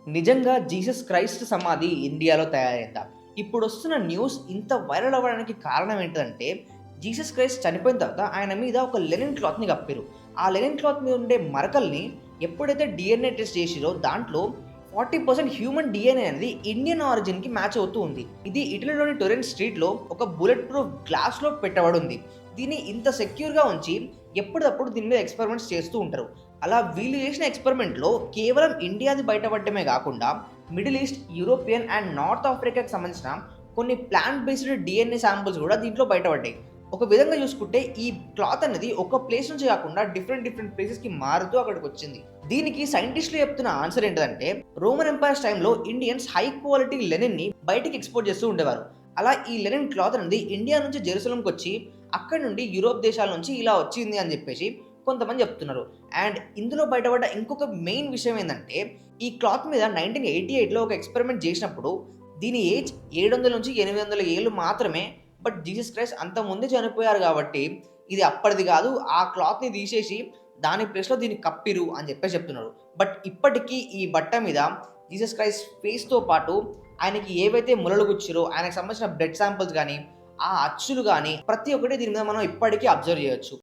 నిజంగా Jesus Christ సమాధి ఇండియాలో తయారైందా? ఇప్పుడొస్తున్న న్యూస్ ఇంత వైరల్ అవ్వడానికి కారణం ఏంటంటే, జీసస్ క్రైస్ట్ చనిపోయిన తర్వాత ఆయన మీద ఒక లెనిన్ క్లాత్‌ని కప్పిర్రు. ఆ లెనిన్ క్లాత్ మీద ఉండే మరకల్ని ఎప్పుడైతే డీఎన్ఏ టెస్ట్ చేసిర్రో దాంట్లో 40% హ్యూమన్ డీఎన్ఏ అనేది ఇండియన్ ఆరిజిన్‌కి మ్యాచ్ అవుతూ ఉంది. ఇది ఇటలీలోని టొరెంట్ స్ట్రీట్‌లో ఒక బుల్లెట్ ప్రూఫ్ గ్లాస్‌లో పెట్టబడుంది. దీన్ని ఇంత సెక్యూర్‌గా ఉంచి ఎప్పటికప్పుడు దీని మీద ఎక్స్‌పెరిమెంట్స్ చేస్తూ ఉంటారు. అలా వీళ్ళు చేసిన ఎక్స్‌పెరిమెంట్‌లో కేవలం ఇండియాది బయటపడటమే గాకుండా, middle east, European and north ఆఫ్రికాకి సంబంధించిన కొన్ని ప్లాంట్ బేస్డ్ డీఎన్ఏ శాంపుల్స్ గూడా దీంట్లో బయటపడ్డాయి. ఒక విధంగా చూసుకుంటే ఈ క్లాత్ అనేది ఒక ప్లేస్ నుంచి కాకుండా డిఫరెంట్ ప్లేసెస్‌కి మారుతూ అక్కడికొచ్చింది. దీనికి సైంటిస్టులు చెప్తున్న ఆన్సర్ ఏంటిదంటే, రోమన్ ఎంపైర్స్ టైమ్‌లో ఇండియన్స్ హై క్వాలిటీ లెనిన్‌ని బయటికి ఎక్స్‌పోర్ట్ చేస్తూ ఉండేవారు. అలా ఈ లెనిన్ క్లాత్ అనేది ఇండియా నుంచి జెరూసలంకొచ్చి, అక్కడి నుండి యూరోప్ దేశాల నుంచి ఇలా వచ్చింది అని చెప్పేసి కొంతమంది చెప్తున్నారు. అండ్ ఇందులో బయటపడ్డ ఇంకొక మెయిన్ విషయం ఏందంటే, ఈ క్లాత్ మీద 1988లో ఒక ఎక్స్‌పెరిమెంట్ చేసినప్పుడు దీని ఏజ్ 700-800 ఏళ్ళు మాత్రమే. బట్ జీసస్ క్రైస్ట్ అంతకుముందే చనిపోయారు కాబట్టి, ఇది అప్పటిది కాదు. ఆ క్లాత్‌ని తీసేసి దాని ప్లేస్‌లో దీన్ని కప్పిర్రు అని చెప్పేసి చెప్తున్నారు. బట్ ఇప్పటికీ ఈ బట్ట మీద జీసస్ క్రైస్ట్ ఫేస్‌తో పాటు ఆయనకి ఏవైతే ముల్లలు గుచ్చిర్రో, ఆయనకు సంబంధించిన బ్లడ్ శాంపిల్స్ గాని, ఆ అచ్చులు గాని ప్రతి ఒక్కటి దీని మీద మనం ఇప్పటికీ అబ్జర్వ్ చేయొచ్చు.